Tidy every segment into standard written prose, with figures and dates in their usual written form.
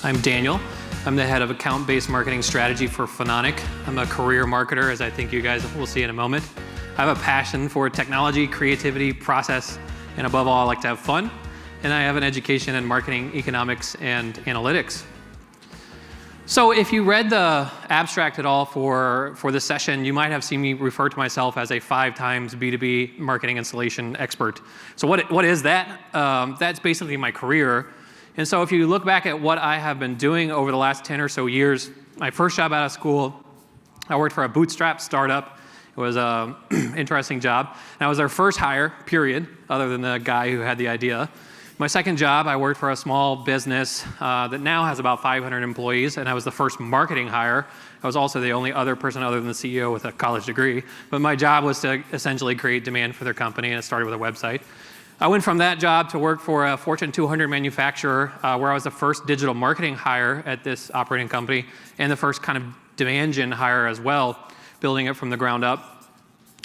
I'm Daniel. I'm the head of account-based marketing strategy for Phononic. I'm a career marketer, as I think you guys will see in a moment. I have a passion for technology, creativity, process, and above all, I like to have fun. And I have an education in marketing, economics, and analytics. So if you read the abstract at all for this session, you might have seen me refer to myself as a 5 times B2B marketing installation expert. So what is that? That's basically my career. And so if you look back at what I have been doing over the last 10 or so years, my first job out of school, I worked for a bootstrap startup. It was an interesting job. And I was their first hire, period, other than the guy who had the idea. My second job, I worked for a small business that now has about 500 employees, and I was the first marketing hire. I was also the only other person other than the CEO with a college degree. But my job was to essentially create demand for their company, and it started with a website. I went from that job to work for a Fortune 200 manufacturer where I was the first digital marketing hire at this operating company and the first kind of demand gen hire as well, building it from the ground up.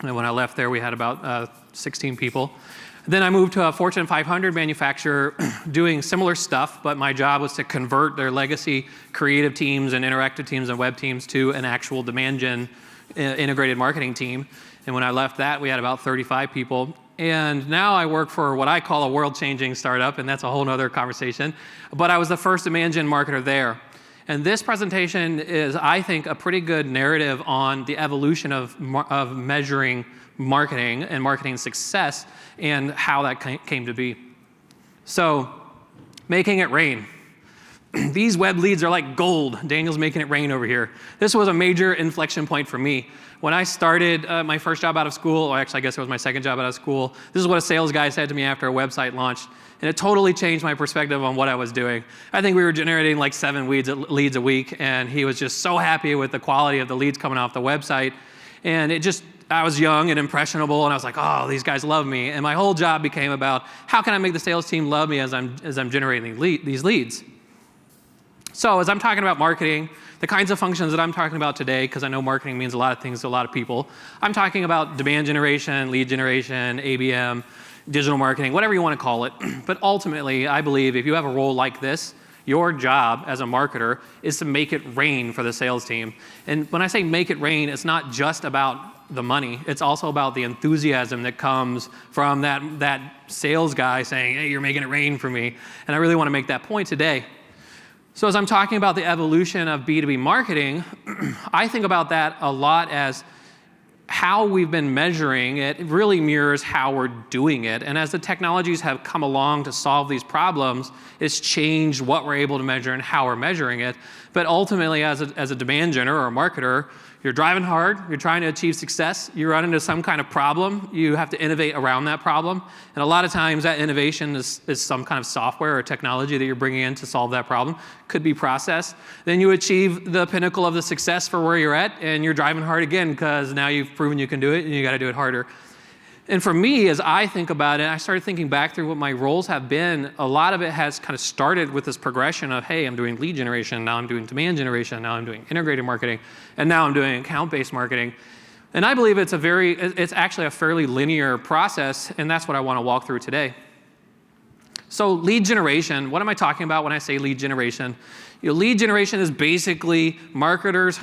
And when I left there, we had about 16 people. Then I moved to a Fortune 500 manufacturer doing similar stuff, but my job was to convert their legacy creative teams and interactive teams and web teams to an actual demand gen integrated marketing team. And when I left that, we had about 35 people. And now I work for what I call a world-changing startup, and that's a whole other conversation. But I was the first demand gen marketer there. And this presentation is, I think, a pretty good narrative on the evolution of measuring marketing and marketing success and how that came to be. So, making it rain. These web leads are like gold. Daniel's making it rain over here. This was a major inflection point for me. When I started my first job out of school, or actually I guess it was my second job out of school, this is what a sales guy said to me after a website launched, and it totally changed my perspective on what I was doing. I think we were generating like 7 leads a week, and he was just so happy with the quality of the leads coming off the website. And I was young and impressionable, and I was like, oh, these guys love me. And my whole job became about how can I make the sales team love me as I'm generating these leads. So as I'm talking about marketing, the kinds of functions that I'm talking about today, because I know marketing means a lot of things to a lot of people, I'm talking about demand generation, lead generation, ABM, digital marketing, whatever you want to call it. But ultimately, I believe if you have a role like this, your job as a marketer is to make it rain for the sales team. And when I say make it rain, it's not just about the money. It's also about the enthusiasm that comes from that sales guy saying, hey, you're making it rain for me. And I really want to make that point today. So as I'm talking about the evolution of B2B marketing, I think about that a lot as how we've been measuring it really mirrors how we're doing it. And as the technologies have come along to solve these problems, it's changed what we're able to measure and how we're measuring it. But ultimately, as a demand generer or a marketer, you're driving hard, you're trying to achieve success, you run into some kind of problem, you have to innovate around that problem. And a lot of times that innovation is some kind of software or technology that you're bringing in to solve that problem. Could be process. Then you achieve the pinnacle of the success for where you're at, and you're driving hard again because now you've proven you can do it and you got to do it harder. And for me, as I think about it, I started thinking back through what my roles have been. A lot of it has kind of started with this progression of, hey, I'm doing lead generation, now I'm doing demand generation, now I'm doing integrated marketing, and now I'm doing account-based marketing. And I believe it's actually a fairly linear process, and that's what I want to walk through today. So lead generation, what am I talking about when I say lead generation? Lead generation is basically marketers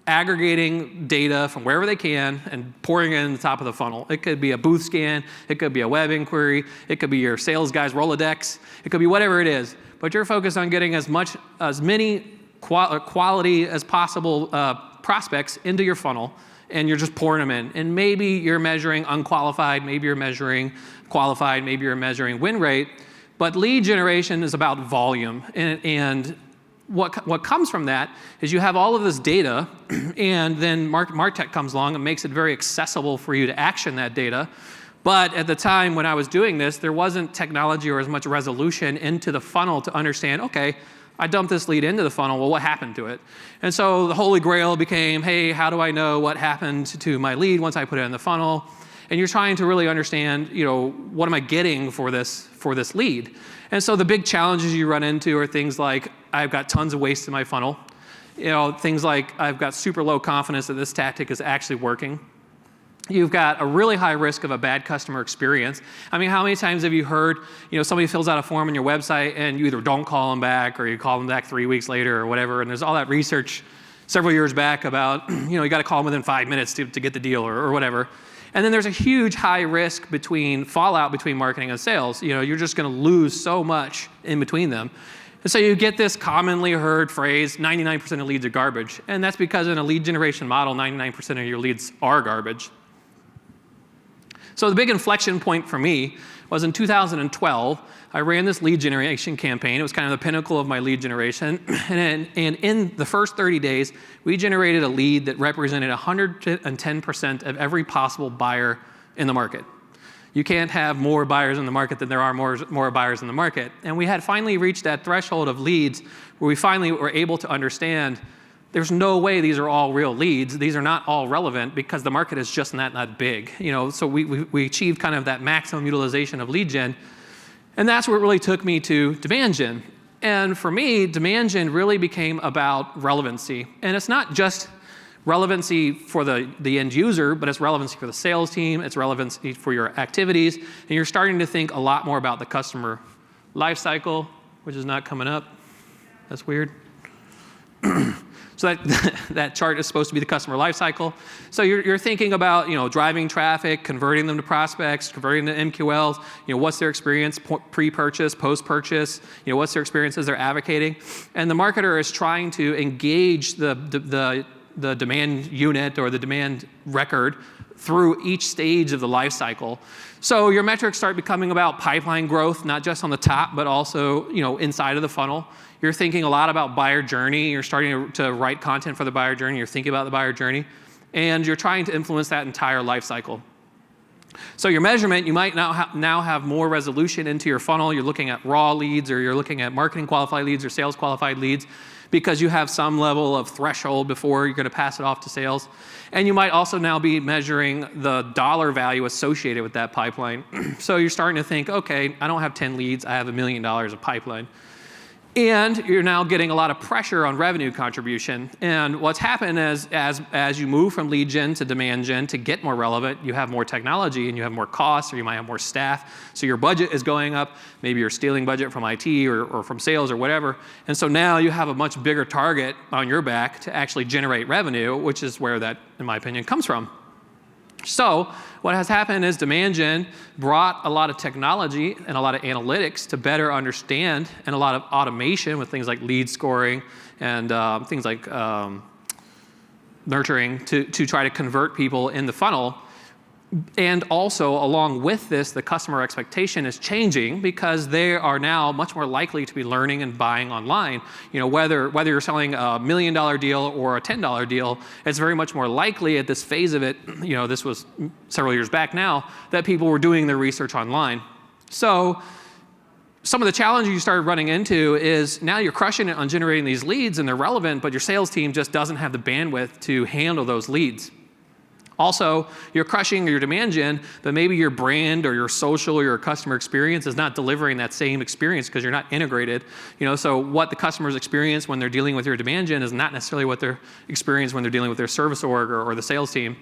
aggregating data from wherever they can and pouring it in the top of the funnel. It could be a booth scan, it could be a web inquiry, it could be your sales guy's Rolodex, it could be whatever it is. But you're focused on getting as many quality as possible prospects into your funnel, and you're just pouring them in. And maybe you're measuring unqualified, maybe you're measuring qualified, maybe you're measuring win rate. But lead generation is about volume, and what comes from that is you have all of this data, and then MarTech comes along and makes it very accessible for you to action that data. But at the time when I was doing this, there wasn't technology or as much resolution into the funnel to understand, okay, I dumped this lead into the funnel, well, what happened to it? And so the holy grail became, hey, how do I know what happened to my lead once I put it in the funnel? And you're trying to really understand, what am I getting for this lead? And so the big challenges you run into are things like, I've got tons of waste in my funnel. Things like I've got super low confidence that this tactic is actually working. you've got a really high risk of a bad customer experience. I mean, how many times have you heard, somebody fills out a form on your website and you either don't call them back or you call them back 3 weeks later or whatever, and there's all that research several years back about, you got to call them within 5 minutes to get the deal or whatever. And then there's a huge high risk fallout between marketing and sales. You're just going to lose so much in between them. And so you get this commonly heard phrase, 99% of leads are garbage. And that's because in a lead generation model, 99% of your leads are garbage. So the big inflection point for me was in 2012. I ran this lead generation campaign. It was kind of the pinnacle of my lead generation. And in the first 30 days, we generated a lead that represented 110% of every possible buyer in the market. You can't have more buyers in the market than there are more buyers in the market. And we had finally reached that threshold of leads where we finally were able to understand there's no way these are all real leads. These are not all relevant because the market is just not that big. So we achieved kind of that maximum utilization of lead gen. And that's what really took me to demand gen. And for me, demand gen really became about relevancy. And it's not just relevancy for the end user, but it's relevancy for the sales team, it's relevancy for your activities, and you're starting to think a lot more about the customer life cycle, which is not coming up. That's weird. So that chart is supposed to be the customer life cycle. So you're thinking about driving traffic, converting them to prospects, converting them to MQLs. What's their experience pre-purchase, post-purchase? What's their experience as they're advocating? And the marketer is trying to engage the demand unit or the demand record through each stage of the life cycle. So your metrics start becoming about pipeline growth, not just on the top, but also inside of the funnel. You're thinking a lot about buyer journey. You're starting to write content for the buyer journey. You're thinking about the buyer journey. And you're trying to influence that entire life cycle. So your measurement, you might now have more resolution into your funnel. You're looking at raw leads, or you're looking at marketing qualified leads or sales qualified leads, because you have some level of threshold before you're going to pass it off to sales. And you might also now be measuring the dollar value associated with that pipeline. So you're starting to think, okay, I don't have 10 leads, I have $1 million of pipeline. And you're now getting a lot of pressure on revenue contribution. And what's happened is as you move from lead gen to demand gen to get more relevant, you have more technology and you have more costs, or you might have more staff. So your budget is going up. Maybe you're stealing budget from IT or from sales or whatever. And so now you have a much bigger target on your back to actually generate revenue, which is where that, in my opinion, comes from. So what has happened is demand gen brought a lot of technology and a lot of analytics to better understand, and a lot of automation with things like lead scoring and things like nurturing to try to convert people in the funnel. And also, along with this, the customer expectation is changing because they are now much more likely to be learning and buying online. Whether you're selling a $1 million deal or a $10 deal, it's very much more likely at this phase of it, this was several years back now, that people were doing their research online. So some of the challenges you started running into is now you're crushing it on generating these leads and they're relevant, but your sales team just doesn't have the bandwidth to handle those leads. Also, you're crushing your demand gen, but maybe your brand or your social or your customer experience is not delivering that same experience because you're not integrated. So what the customers experience when they're dealing with your demand gen is not necessarily what they're experiencing when they're dealing with their service org or the sales team.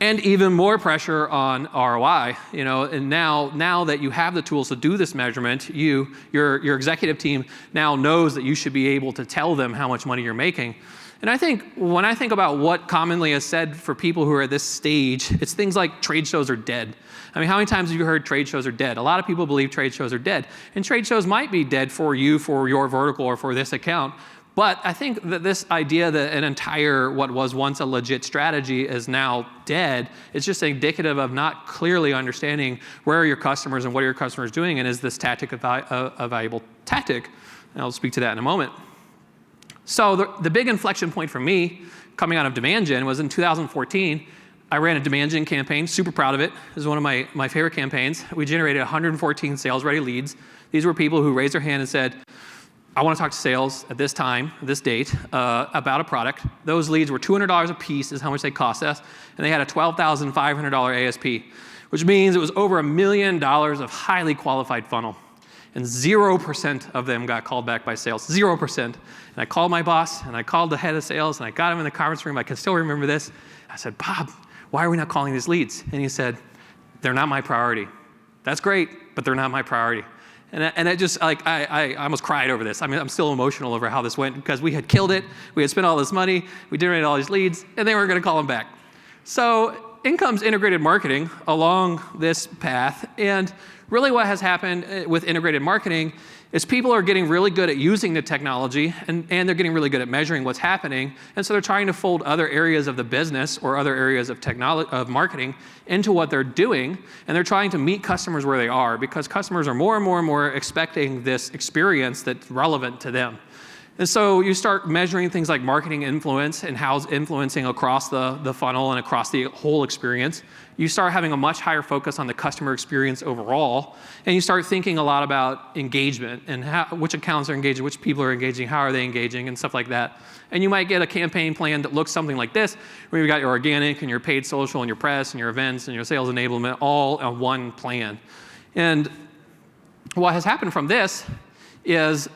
And even more pressure on ROI. And now that you have the tools to do this measurement, your executive team now knows that you should be able to tell them how much money you're making. And I think when I think about what commonly is said for people who are at this stage, it's things like trade shows are dead. I mean, how many times have you heard trade shows are dead? A lot of people believe trade shows are dead. And trade shows might be dead for you, for your vertical, or for this account. But I think that this idea that an entire, what was once a legit strategy is now dead, is just indicative of not clearly understanding where are your customers and what are your customers doing, and is this tactic a valuable tactic? And I'll speak to that in a moment. So the big inflection point for me coming out of demand gen was in 2014. I ran a demand gen campaign, super proud of it. It was one of my favorite campaigns. We generated 114 sales-ready leads. These were people who raised their hand and said, I want to talk to sales at this time, this date, about a product. Those leads were $200 a piece is how much they cost us, and they had a $12,500 ASP, which means it was over $1 million of highly qualified funnel. And 0% of them got called back by sales, 0%. And I called my boss, and I called the head of sales, and I got him in the conference room. I can still remember this. I said, Bob, why are we not calling these leads? And he said, they're not my priority. That's great, but they're not my priority. And I just, like, I almost cried over this. I mean, I'm still emotional over how this went because we had killed it. We had spent all this money. We generated all these leads, and they weren't going to call them back. So in comes integrated marketing along this path. And really what has happened with integrated marketing is people are getting really good at using the technology, and they're getting really good at measuring what's happening. And so they're trying to fold other areas of the business or other areas of marketing into what they're doing. And they're trying to meet customers where they are, because customers are more and more and more expecting this experience that's relevant to them. And so you start measuring things like marketing influence and how it's influencing across the funnel and across the whole experience. You start having a much higher focus on the customer experience overall. And you start thinking a lot about engagement and which accounts are engaging, which people are engaging, how are they engaging, and stuff like that. And you might get a campaign plan that looks something like this, where you've got your organic and your paid social and your press and your events and your sales enablement all on one plan. And what has happened from this is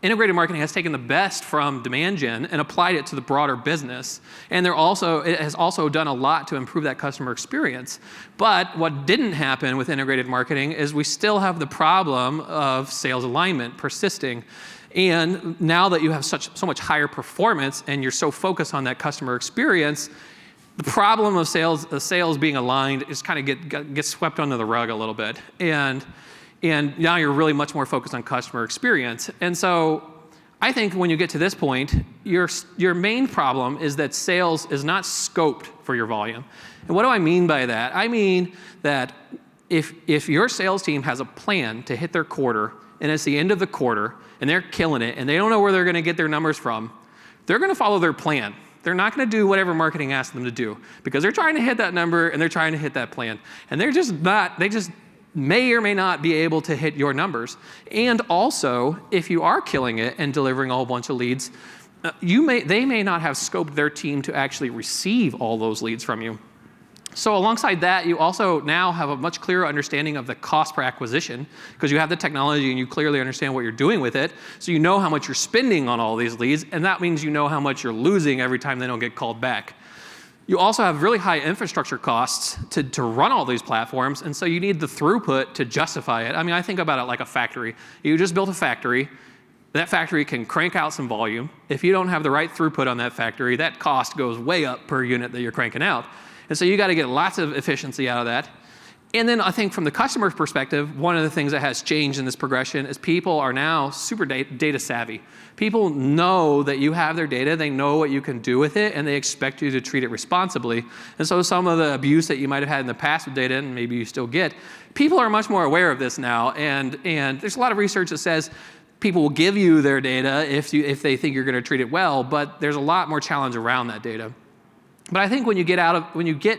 integrated marketing has taken the best from demand gen and applied it to the broader business. And it has also done a lot to improve that customer experience. But what didn't happen with integrated marketing is we still have the problem of sales alignment persisting. And now that you have so much higher performance and you're so focused on that customer experience, the problem of sales being aligned is kind of gets swept under the rug a little bit. And now you're really much more focused on customer experience. And so I think when you get to this point, your main problem is that sales is not scoped for your volume. And what do I mean by that? I mean that if your sales team has a plan to hit their quarter, and it's the end of the quarter, and they're killing it, and they don't know where they're going to get their numbers from, they're going to follow their plan. They're not going to do whatever marketing asks them to do, because they're trying to hit that number and they're trying to hit that plan. And they just may or may not be able to hit your numbers. And also, if you are killing it and delivering a whole bunch of leads, they may not have scoped their team to actually receive all those leads from you. So alongside that, you also now have a much clearer understanding of the cost per acquisition, because you have the technology and you clearly understand what you're doing with it. So you know how much you're spending on all these leads, and that means you know how much you're losing every time they don't get called back. You also have really high infrastructure costs to run all these platforms, and so you need the throughput to justify it. I mean, I think about it like a factory. You just built a factory. That factory can crank out some volume. If you don't have the right throughput on that factory, that cost goes way up per unit that you're cranking out. And so you got to get lots of efficiency out of that. And then I think from the customer's perspective, one of the things that has changed in this progression is people are now super data savvy. People know that you have their data, they know what you can do with it, and they expect you to treat it responsibly. And so some of the abuse that you might have had in the past with data, and maybe you still get, people are much more aware of this now. And there's a lot of research that says people will give you their data if they think you're going to treat it well, but there's a lot more challenge around that data. But I think when you get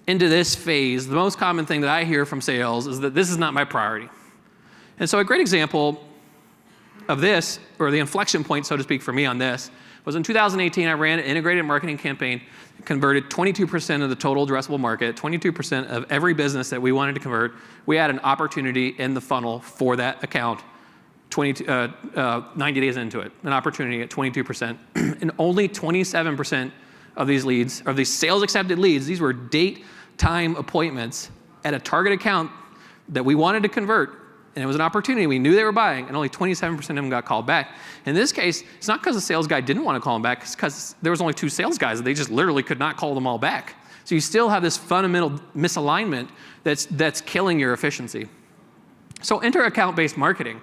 into this phase, the most common thing that I hear from sales is that this is not my priority. And so a great example of this, or the inflection point, so to speak, for me on this, was in 2018, I ran an integrated marketing campaign, converted 22% of the total addressable market, 22% of every business that we wanted to convert. We had an opportunity in the funnel for that account 90 days into it, an opportunity at 22%. And only 27% of these leads, or these sales accepted leads, these were date, time appointments at a target account that we wanted to convert, and it was an opportunity. We knew they were buying, and only 27% of them got called back. In this case, it's not because the sales guy didn't want to call them back, it's because there was only 2 sales guys, and they just literally could not call them all back. So you still have this fundamental misalignment that's killing your efficiency. So enter account-based marketing.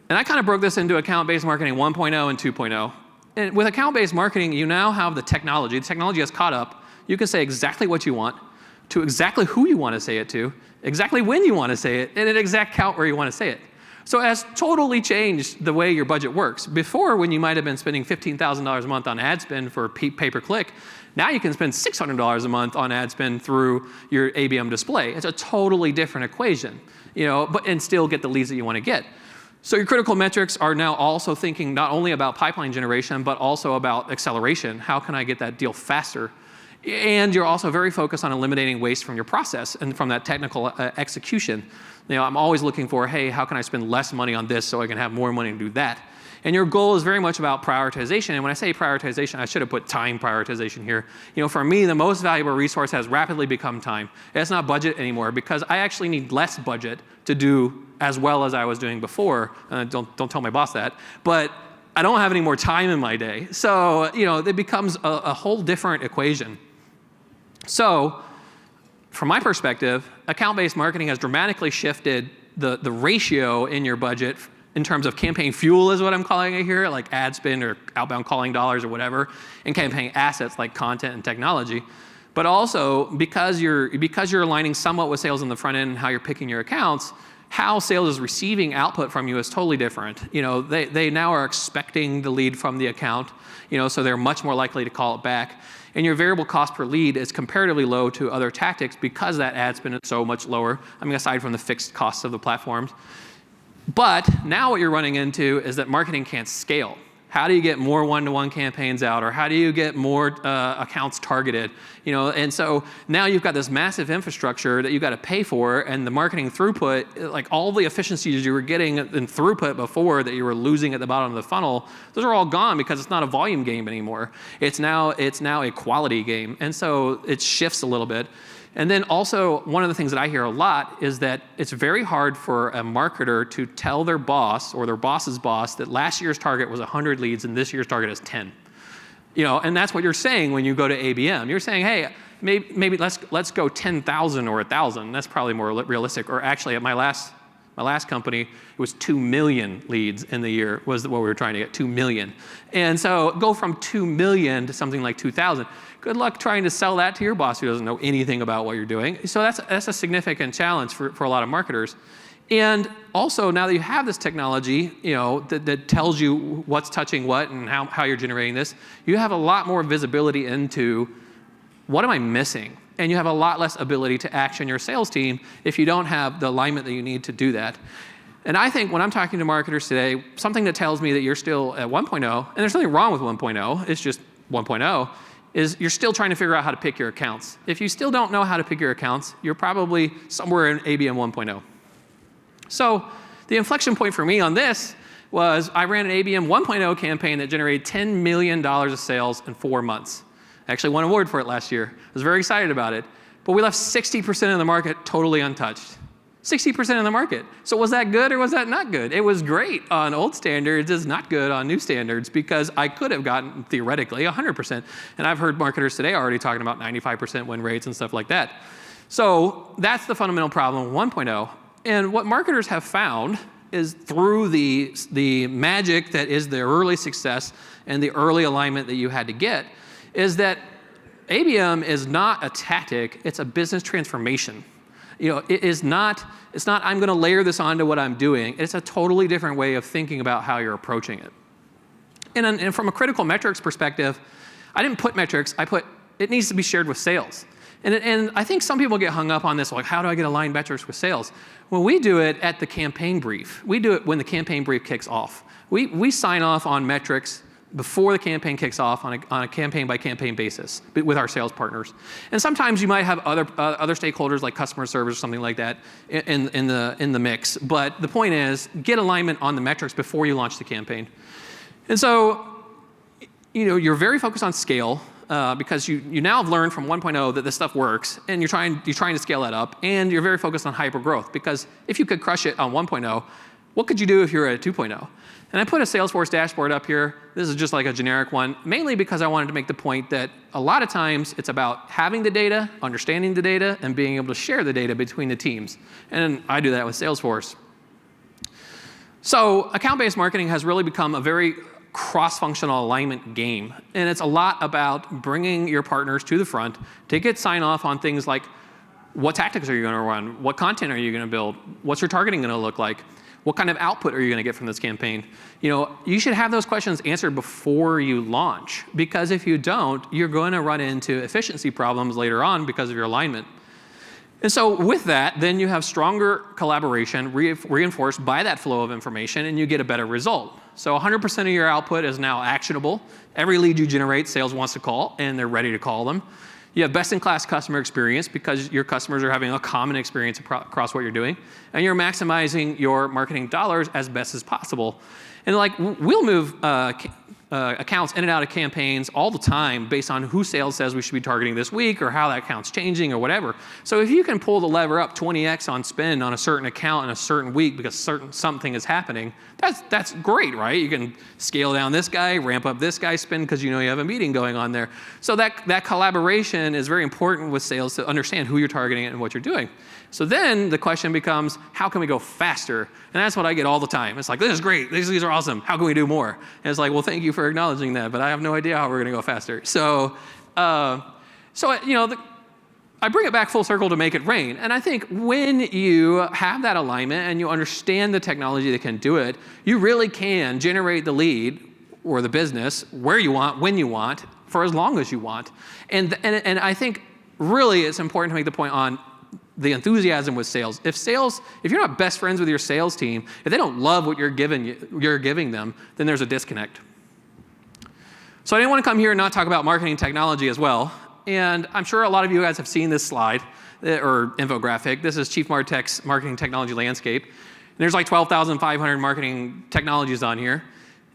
And I kind of broke this into account-based marketing 1.0 and 2.0. And with account-based marketing, you now have the technology. The technology has caught up. You can say exactly what you want, to exactly who you want to say it to, exactly when you want to say it, and an exact count where you want to say it. So it has totally changed the way your budget works. Before, when you might have been spending $15,000 a month on ad spend for pay-per-click, now you can spend $600 a month on ad spend through your ABM display. It's a totally different equation, and still get the leads that you want to get. So your critical metrics are now also thinking not only about pipeline generation, but also about acceleration. How can I get that deal faster? And you're also very focused on eliminating waste from your process and from that technical execution. I'm always looking for, hey, how can I spend less money on this so I can have more money to do that? And your goal is very much about prioritization. And when I say prioritization, I should have put time prioritization here. For me, the most valuable resource has rapidly become time. It's not budget anymore because I actually need less budget to do as well as I was doing before. Don't tell my boss that. But I don't have any more time in my day. So, it becomes a whole different equation. So, from my perspective, account-based marketing has dramatically shifted the ratio in your budget in terms of campaign fuel is what I'm calling it here, like ad spend or outbound calling dollars or whatever, and campaign assets like content and technology. But also, because you're aligning somewhat with sales on the front end and how you're picking your accounts, how sales is receiving output from you is totally different. They now are expecting the lead from the account, so they're much more likely to call it back. And your variable cost per lead is comparatively low to other tactics because that ad spend is so much lower, aside from the fixed costs of the platforms. But now what you're running into is that marketing can't scale. How do you get more one-to-one campaigns out, or how do you get more accounts targeted? And so now you've got this massive infrastructure that you've got to pay for, and the marketing throughput, like all the efficiencies you were getting in throughput before that you were losing at the bottom of the funnel, those are all gone because it's not a volume game anymore. It's now a quality game, and so it shifts a little bit. And then also, one of the things that I hear a lot is that it's very hard for a marketer to tell their boss or their boss's boss that last year's target was 100 leads and this year's target is 10. And that's what you're saying when you go to ABM. You're saying, hey, maybe let's go 10,000 or 1,000. That's probably more realistic. Or actually, at my last company, it was 2 million leads in the year was what we were trying to get, 2 million. And so go from 2 million to something like 2,000. Good luck trying to sell that to your boss who doesn't know anything about what you're doing. So that's a significant challenge for a lot of marketers. And also, now that you have this technology, that tells you what's touching what and how you're generating this, you have a lot more visibility into what am I missing? And you have a lot less ability to action your sales team if you don't have the alignment that you need to do that. And I think when I'm talking to marketers today, something that tells me that you're still at 1.0, and there's nothing wrong with 1.0, it's just 1.0, is you're still trying to figure out how to pick your accounts. If you still don't know how to pick your accounts, you're probably somewhere in ABM 1.0. So the inflection point for me on this was I ran an ABM 1.0 campaign that generated $10 million of sales in 4 months. I actually won an award for it last year. I was very excited about it. But we left 60% of the market totally untouched. 60% of the market. So was that good or was that not good? It was great on old standards. It's not good on new standards because I could have gotten, theoretically, 100%. And I've heard marketers today already talking about 95% win rates and stuff like that. So that's the fundamental problem with 1.0. And what marketers have found is through the magic that is the early success and the early alignment that you had to get, is that ABM is not a tactic, it's a business transformation. It's not I'm going to layer this onto what I'm doing. It's a totally different way of thinking about how you're approaching it. And from a critical metrics perspective, I didn't put metrics, I put it needs to be shared with sales. And I think some people get hung up on this, like how do I get aligned metrics with sales? Well, we do it at the campaign brief. We do it when the campaign brief kicks off. We sign off on metrics before the campaign kicks off on a campaign-by-campaign basis with our sales partners. And sometimes you might have other stakeholders like customer service or something like that in the mix. But the point is, get alignment on the metrics before you launch the campaign. And so, you're very focused on scale because you now have learned from 1.0 that this stuff works, and you're trying to scale that up, and you're very focused on hyper growth because if you could crush it on 1.0, what could you do if you're at 2.0? And I put a Salesforce dashboard up here. This is just like a generic one, mainly because I wanted to make the point that a lot of times it's about having the data, understanding the data, and being able to share the data between the teams. And I do that with Salesforce. So account-based marketing has really become a very cross-functional alignment game. And it's a lot about bringing your partners to the front to get sign-off on things like what tactics are you going to run? What content are you going to build? What's your targeting going to look like? What kind of output are you going to get from this campaign? You should have those questions answered before you launch, because if you don't, you're going to run into efficiency problems later on because of your alignment. And so with that, then you have stronger collaboration reinforced by that flow of information, and you get a better result. So 100% of your output is now actionable. Every lead you generate, sales wants to call, and they're ready to call them. You have best-in-class customer experience because your customers are having a common experience across what you're doing, and you're maximizing your marketing dollars as best as possible. And like, we'll move accounts in and out of campaigns all the time based on who sales says we should be targeting this week or how that account's changing or whatever. So if you can pull the lever up 20x on spend on a certain account in a certain week because something is happening, that's great, right? You can scale down this guy, ramp up this guy's spend because you know you have a meeting going on there. So that collaboration is very important with sales to understand who you're targeting and what you're doing. So then the question becomes, how can we go faster? And that's what I get all the time. It's like, this is great. These are awesome. How can we do more? And it's like, well, thank you for acknowledging that, but I have no idea how we're going to go faster. So, I bring it back full circle to make it rain. And I think when you have that alignment and you understand the technology that can do it, you really can generate the lead or the business where you want, when you want, for as long as you want. And I think really it's important to make the point on the enthusiasm with sales. If you're not best friends with your sales team, if they don't love what you're giving them, then there's a disconnect. So I didn't want to come here and not talk about marketing technology as well. And I'm sure a lot of you guys have seen this slide or infographic. This is Chief Martech's marketing technology landscape. And there's like 12,500 marketing technologies on here.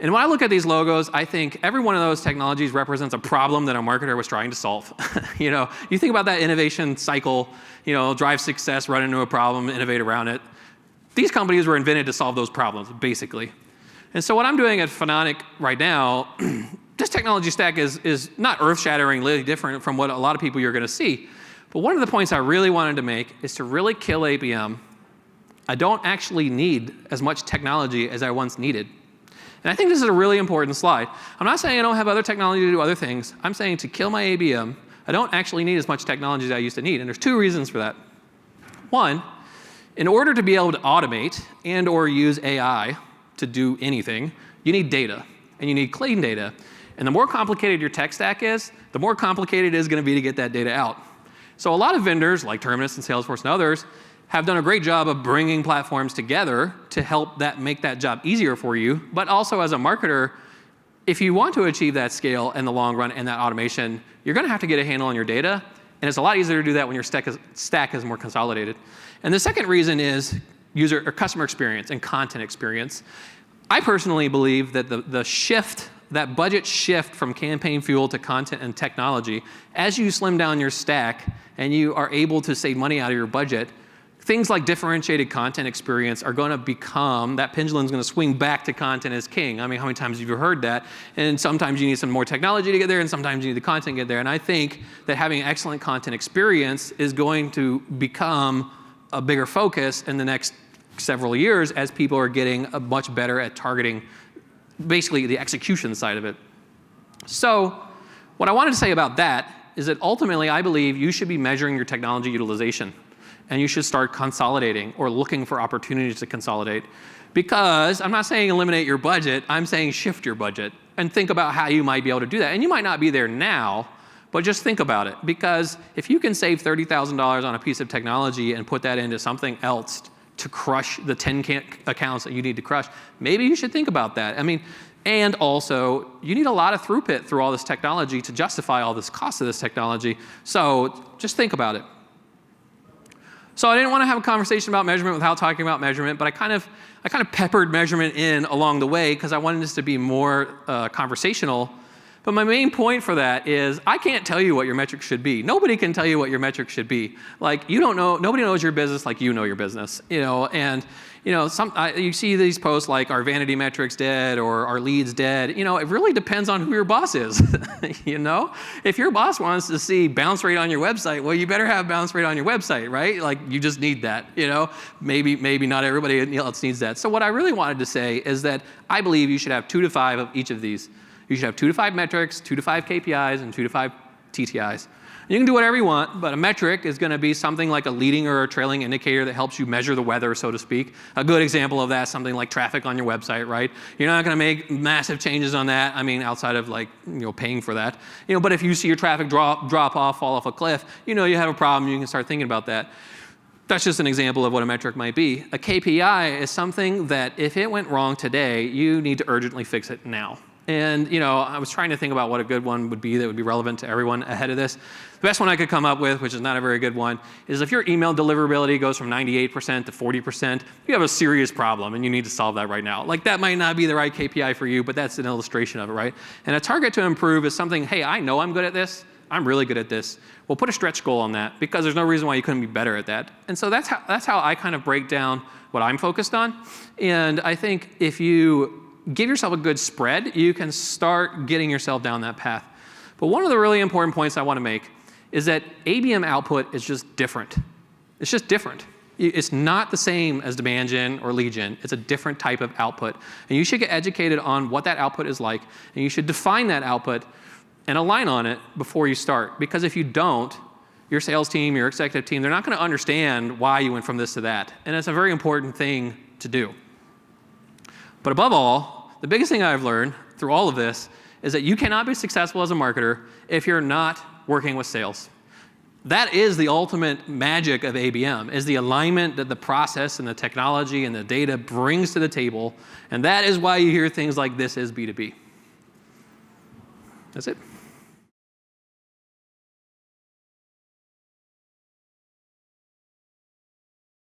And when I look at these logos, I think every one of those technologies represents a problem that a marketer was trying to solve. You think about that innovation cycle, drive success, run into a problem, innovate around it. These companies were invented to solve those problems, basically. And so what I'm doing at Phononic right now, this technology stack is not earth-shatteringly different from what a lot of people you're going to see. But one of the points I really wanted to make is to really kill ABM. I don't actually need as much technology as I once needed. And I think this is a really important slide. I'm not saying I don't have other technology to do other things. I'm saying to kill my ABM, I don't actually need as much technology as I used to need. And there's two reasons for that. One, in order to be able to automate and or use AI to do anything, you need data, and you need clean data. And the more complicated your tech stack is, the more complicated it is going to be to get that data out. So a lot of vendors, like Terminus and Salesforce and others, have done a great job of bringing platforms together to help make that job easier for you. But also as a marketer, if you want to achieve that scale in the long run and that automation, you're going to have to get a handle on your data. And it's a lot easier to do that when your stack is more consolidated. And the second reason is user or customer experience and content experience. I personally believe that that budget shift from campaign fuel to content and technology, as you slim down your stack and you are able to save money out of your budget, things like differentiated content experience are going to become, that pendulum's going to swing back to content as king. I mean, how many times have you heard that? And sometimes you need some more technology to get there, and sometimes you need the content to get there. And I think that having excellent content experience is going to become a bigger focus in the next several years as people are getting much better at targeting basically the execution side of it. So what I wanted to say about that is that ultimately I believe you should be measuring your technology utilization. And you should start consolidating or looking for opportunities to consolidate. Because I'm not saying eliminate your budget, I'm saying shift your budget and think about how you might be able to do that. And you might not be there now, but just think about it. Because if you can save $30,000 on a piece of technology and put that into something else to crush the 10 accounts that you need to crush, maybe you should think about that. I mean, and also, you need a lot of throughput through all this technology to justify all this cost of this technology. So just think about it. So I didn't want to have a conversation about measurement without talking about measurement, but I kind of peppered measurement in along the way because I wanted this to be more conversational. But my main point for that is I can't tell you what your metrics should be. Nobody can tell you what your metrics should be. Like, you don't know, nobody knows your business like you know your business, and you see these posts like, are vanity metrics dead or are leads dead? It really depends on who your boss is. If your boss wants to see bounce rate on your website, well, you better have bounce rate on your website, right? Like, you just need that, Maybe not everybody else needs that. So what I really wanted to say is that I believe you should have 2 to 5 of each of these. You should have 2 to 5 metrics, 2 to 5 KPIs, and 2 to 5 TTIs. You can do whatever you want, but a metric is going to be something like a leading or a trailing indicator that helps you measure the weather, so to speak. A good example of that is something like traffic on your website, right? You're not going to make massive changes on that, outside of paying for that. But if you see your traffic drop off, fall off a cliff, you have a problem, you can start thinking about that. That's just an example of what a metric might be. A KPI is something that if it went wrong today, you need to urgently fix it now. And I was trying to think about what a good one would be that would be relevant to everyone ahead of this. The best one I could come up with, which is not a very good one, is if your email deliverability goes from 98% to 40%, you have a serious problem and you need to solve that right now. Like, that might not be the right KPI for you, but that's an illustration of it, right? And a target to improve is something, hey, I know I'm good at this. I'm really good at this. Well, put a stretch goal on that, because there's no reason why you couldn't be better at that. And so that's how I kind of break down what I'm focused on. And I think if you give yourself a good spread, you can start getting yourself down that path. But one of the really important points I want to make is that ABM output is just different. It's just different. It's not the same as demand gen or lead gen. It's a different type of output. And you should get educated on what that output is like, and you should define that output and align on it before you start. Because if you don't, your sales team, your executive team, they're not going to understand why you went from this to that. And it's a very important thing to do. But above all, the biggest thing I've learned through all of this is that you cannot be successful as a marketer if you're not working with sales. That is the ultimate magic of ABM, is the alignment that the process and the technology and the data brings to the table. And that is why you hear things like this is B2B. That's it.